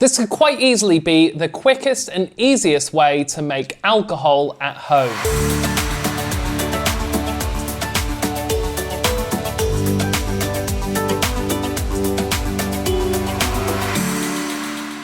This could quite easily be the quickest and easiest way to make alcohol at home.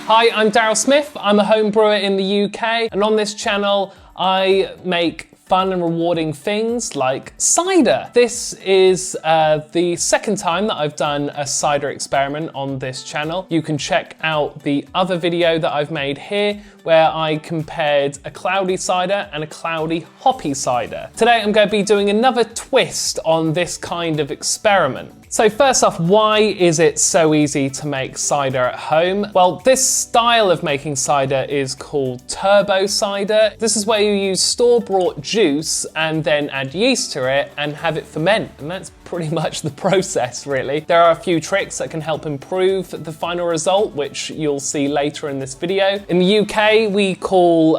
Hi, I'm Daryl Smith. I'm a home brewer in the UK, and on this channel, I make fun and rewarding things like cider. This is the second time that I've done a cider experiment on this channel. You can check out the other video that I've made here where I compared a cloudy cider and a cloudy hoppy cider. Today I'm going to be doing another twist on this kind of experiment. So first off, why is it so easy to make cider at home? Well, this style of making cider is called turbo cider. This is where you use store-bought juice and then add yeast to it and have it ferment. And that's pretty much the process, really. There are a few tricks that can help improve the final result, which you'll see later in this video. In the UK, we call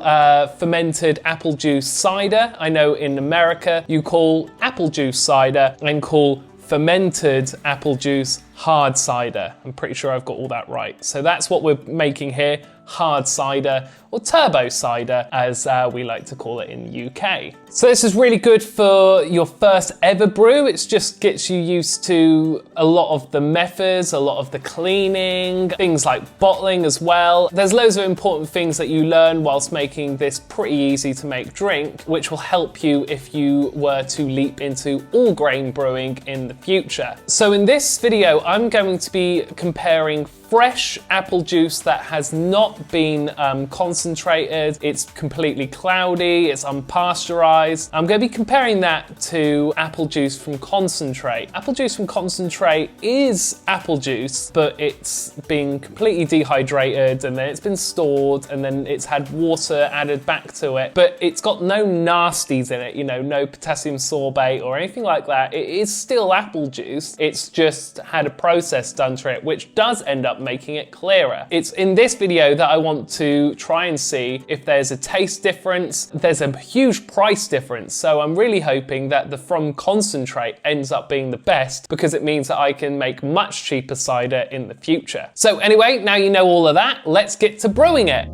fermented apple juice cider. I know in America, you call apple juice cider and call fermented apple juice hard cider. I'm pretty sure I've got all that right. So that's what we're making here, hard cider, or turbo cider, as we like to call it in the UK. So this is really good for your first ever brew. It just gets you used to a lot of the methods, a lot of the cleaning, things like bottling as well. There's loads of important things that you learn whilst making this pretty easy to make drink, which will help you if you were to leap into all grain brewing in the future. So in this video, I'm going to be comparing fresh apple juice that has not been concentrated, it's completely cloudy, it's unpasteurized. I'm going to be comparing that to apple juice from concentrate. Apple juice from concentrate is apple juice, but it's been completely dehydrated and then it's been stored and then it's had water added back to it, but it's got no nasties in it, you know, no potassium sorbate or anything like that. It is still apple juice, it's just had a process done to it, which does end up making it clearer. It's in this video that I want to try and see if there's a taste difference. There's a huge price difference, so I'm really hoping that the from concentrate ends up being the best because it means that I can make much cheaper cider in the future. So anyway, now you know all of that, let's get to brewing it.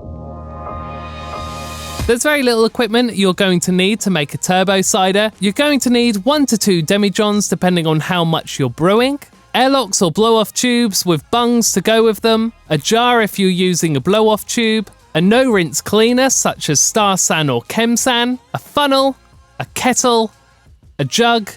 There's very little equipment you're going to need to make a turbo cider. You're going to need 1 to 2 Demijohns depending on how much you're brewing, airlocks or blow-off tubes with bungs to go with them, a jar if you're using a blow-off tube, a no-rinse cleaner such as Star San or Chemsan, a funnel, a kettle, a jug,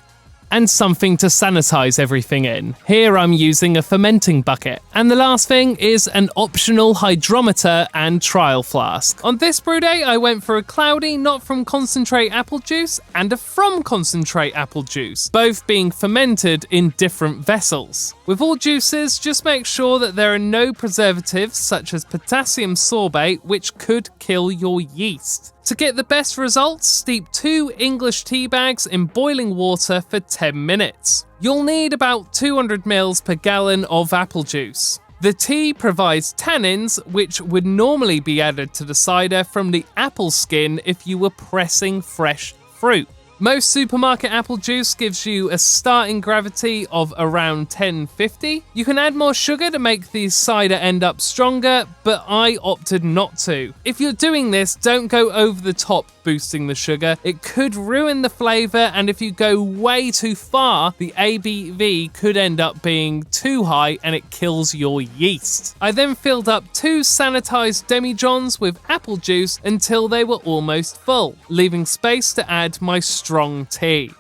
and something to sanitize everything in. Here I'm using a fermenting bucket. And the last thing is an optional hydrometer and trial flask. On this brew day, I went for a cloudy, not from concentrate apple juice, and a from concentrate apple juice, both being fermented in different vessels. With all juices, just make sure that there are no preservatives such as potassium sorbate, which could kill your yeast. To get the best results, steep 2 English tea bags in boiling water for 10 minutes. You'll need about 200 ml per gallon of apple juice. The tea provides tannins, which would normally be added to the cider from the apple skin if you were pressing fresh fruit. Most supermarket apple juice gives you a starting gravity of around 1050. You can add more sugar to make the cider end up stronger, but I opted not to. If you're doing this, don't go over the top boosting the sugar. It could ruin the flavour, and if you go way too far, the ABV could end up being too high and it kills your yeast. I then filled up 2 sanitized Demijohns with apple juice until they were almost full, leaving space to add my strong tea.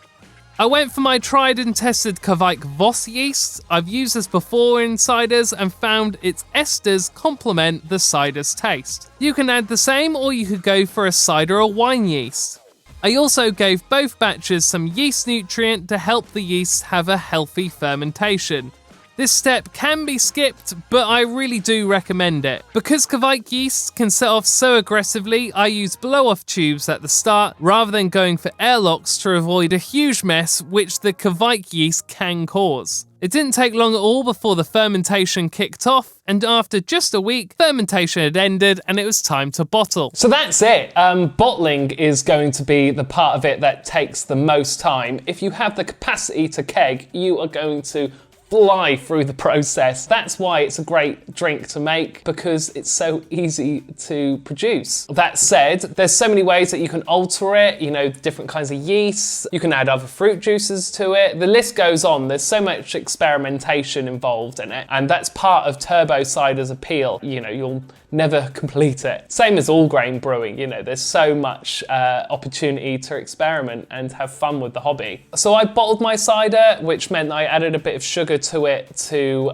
I went for my tried and tested Kveik Voss yeast. I've used this before in ciders and found its esters complement the cider's taste. You can add the same, or you could go for a cider or wine yeast. I also gave both batches some yeast nutrient to help the yeast have a healthy fermentation. This step can be skipped, but I really do recommend it. Because Kveik yeast can set off so aggressively, I use blow-off tubes at the start rather than going for airlocks to avoid a huge mess which the Kveik yeast can cause. It didn't take long at all before the fermentation kicked off, and after just a week, fermentation had ended and it was time to bottle. So that's it. Bottling is going to be the part of it that takes the most time. If you have the capacity to keg, you are going to fly through the process. That's why it's a great drink to make, because it's so easy to produce. That said, there's so many ways that you can alter it, you know, different kinds of yeasts, you can add other fruit juices to it. The list goes on. There's so much experimentation involved in it, and that's part of turbo cider's appeal. You know, you'll never complete it. Same as all grain brewing, you know, there's so much opportunity to experiment and have fun with the hobby. So I bottled my cider, which meant I added a bit of sugar to it to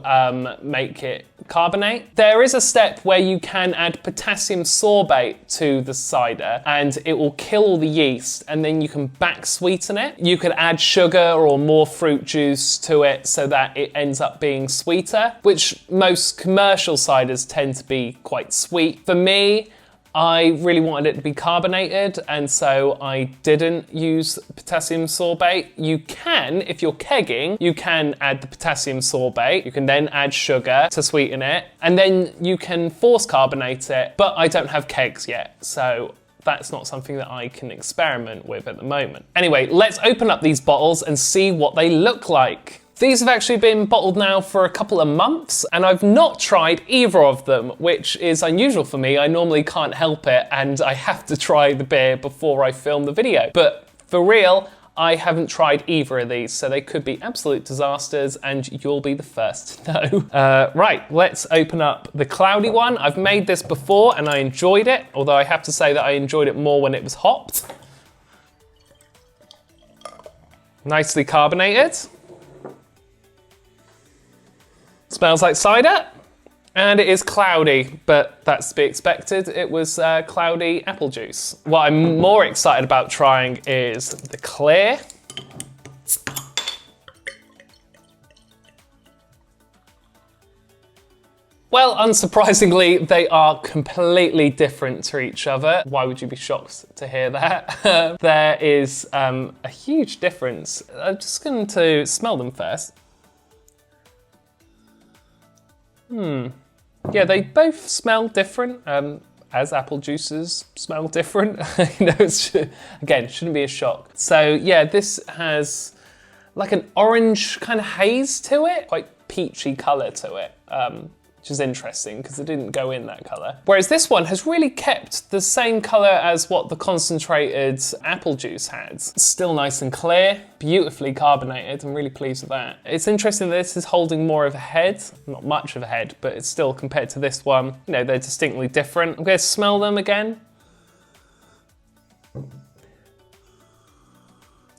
make it carbonate. There is a step where you can add potassium sorbate to the cider and it will kill all the yeast, and then you can back sweeten it. You could add sugar or more fruit juice to it so that it ends up being sweeter, which most commercial ciders tend to be quite sweet. For me, I really wanted it to be carbonated, and so I didn't use potassium sorbate. You can, if you're kegging, you can add the potassium sorbate. You can then add sugar to sweeten it, and then you can force carbonate it, but I don't have kegs yet, so that's not something that I can experiment with at the moment. Anyway, let's open up these bottles and see what they look like. These have actually been bottled now for a couple of months, and I've not tried either of them, which is unusual for me. I normally can't help it, and I have to try the beer before I film the video. But for real, I haven't tried either of these, so they could be absolute disasters, and you'll be the first to know. Right, let's open up the cloudy one. I've made this before, and I enjoyed it, although I have to say that I enjoyed it more when it was hopped. Nicely carbonated. Smells like cider, and it is cloudy, but that's to be expected. It was cloudy apple juice. What I'm more excited about trying is the clear. Well, unsurprisingly, they are completely different to each other. Why would you be shocked to hear that? There is a huge difference. I'm just going to smell them first. Yeah, they both smell different, as apple juices smell different. You know, again, shouldn't be a shock. So yeah, this has like an orange kind of haze to it, quite peachy color to it, which is interesting because it didn't go in that color. Whereas this one has really kept the same color as what the concentrated apple juice had. It's still nice and clear, beautifully carbonated. I'm really pleased with that. It's interesting that this is holding more of a head, not much of a head, but it's still, compared to this one, you know, they're distinctly different. I'm gonna smell them again.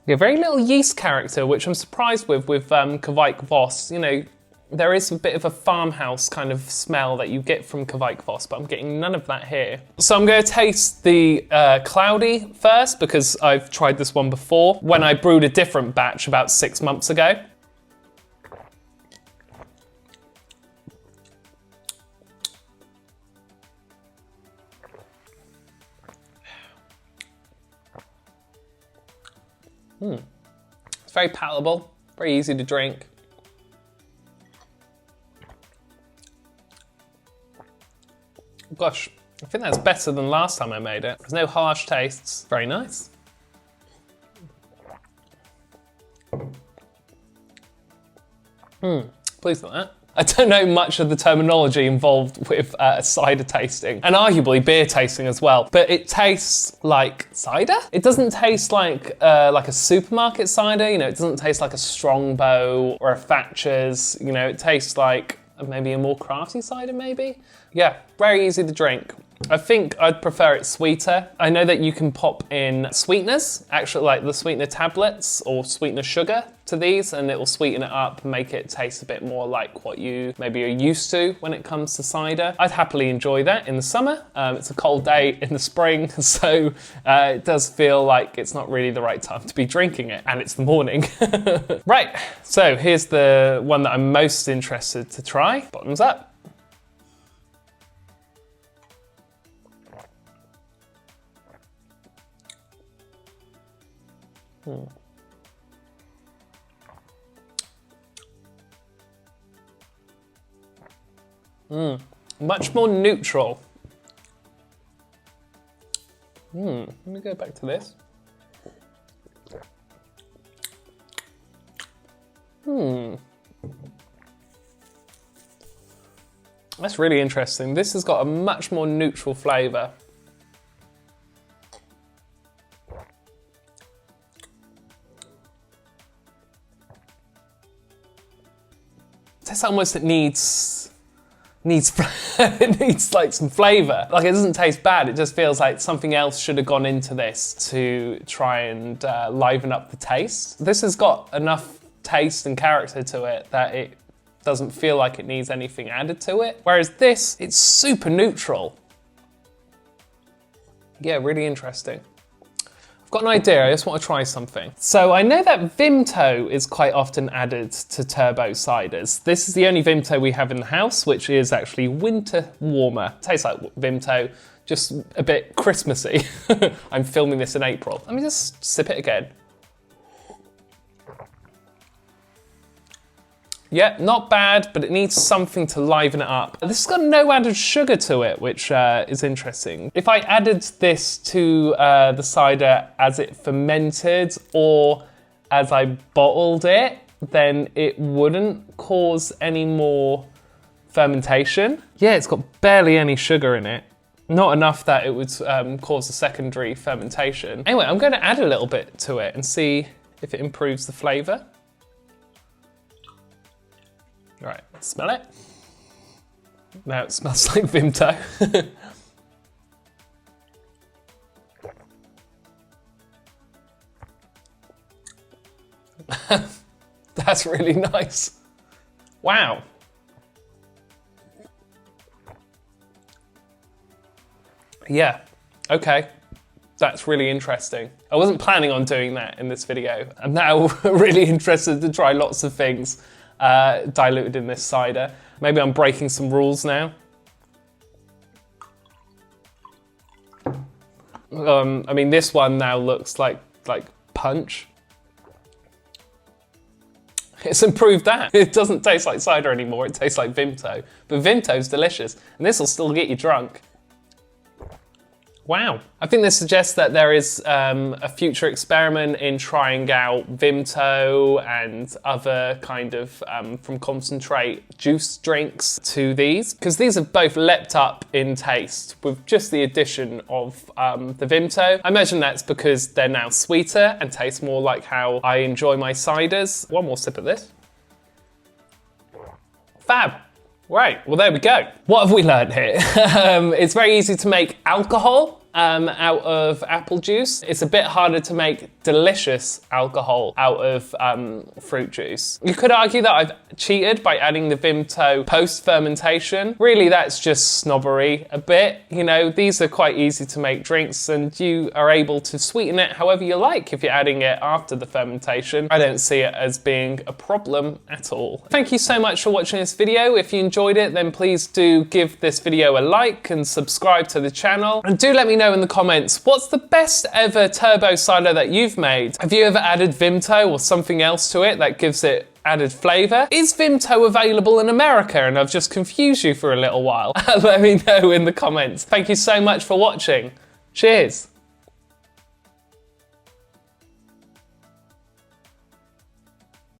Yeah, very little yeast character, which I'm surprised with Kveik Voss. You know, there is a bit of a farmhouse kind of smell that you get from Kveik Voss, but I'm getting none of that here. So I'm going to taste the cloudy first, because I've tried this one before when I brewed a different batch about 6 months ago. It's very palatable, very easy to drink. Gosh, I think that's better than last time I made it. There's no harsh tastes. Very nice. Pleased with that. I don't know much of the terminology involved with cider tasting, and arguably beer tasting as well, but it tastes like cider. It doesn't taste like a supermarket cider, you know, it doesn't taste like a Strongbow or a Thatcher's, you know, it tastes like maybe a more crafty cider, maybe? Yeah, very easy to drink. I think I'd prefer it sweeter. I know that you can pop in sweeteners, actually like the sweetener tablets or sweetener sugar to these, and it will sweeten it up and make it taste a bit more like what you maybe are used to when it comes to cider. I'd happily enjoy that in the summer. It's a cold day in the spring, so it does feel like it's not really the right time to be drinking it, and it's the morning. Right, so here's the one that I'm most interested to try. Bottoms up. Much more neutral. Let me go back to this. That's really interesting. This has got a much more neutral flavour. Tastes almost it needs it needs like some flavour. Like, it doesn't taste bad, it just feels like something else should have gone into this to try and liven up the taste. This has got enough taste and character to it that it doesn't feel like it needs anything added to it. Whereas this, it's super neutral. Yeah, really interesting. I've got an idea, I just want to try something. So I know that Vimto is quite often added to turbo ciders. This is the only Vimto we have in the house, which is actually winter warmer. Tastes like Vimto, just a bit Christmassy. I'm filming this in April. Let me just sip it again. Yeah, not bad, but it needs something to liven it up. This has got no added sugar to it, which is interesting. If I added this to the cider as it fermented or as I bottled it, then it wouldn't cause any more fermentation. Yeah, it's got barely any sugar in it. Not enough that it would cause a secondary fermentation. Anyway, I'm going to add a little bit to it and see if it improves the flavour. Right, smell it. Now it smells like Vimto. That's really nice. Wow. Yeah, okay. That's really interesting. I wasn't planning on doing that in this video. I'm now really interested to try lots of things diluted in this cider. Maybe I'm breaking some rules now. I mean, this one now looks like punch. It's improved that. It doesn't taste like cider anymore, it tastes like Vimto. But Vimto's delicious, and this will still get you drunk. Wow. I think this suggests that there is a future experiment in trying out Vimto and other kind of from concentrate juice drinks to these, because these have both leapt up in taste with just the addition of the Vimto. I imagine that's because they're now sweeter and taste more like how I enjoy my ciders. One more sip of this. Fab. Right, well there we go. What have we learned here? It's very easy to make alcohol out of apple juice. It's a bit harder to make delicious alcohol out of fruit juice. You could argue that I've cheated by adding the Vimto post-fermentation. Really, that's just snobbery a bit. You know, these are quite easy to make drinks and you are able to sweeten it however you like if you're adding it after the fermentation. I don't see it as being a problem at all. Thank you so much for watching this video. If you enjoyed it, then please do give this video a like and subscribe to the channel. And do let me know in the comments, what's the best ever turbo cider that you've made? Have you ever added Vimto or something else to it that gives it added flavour? Is Vimto available in America and I've just confused you for a little while? Let me know in the comments. Thank you so much for watching. Cheers.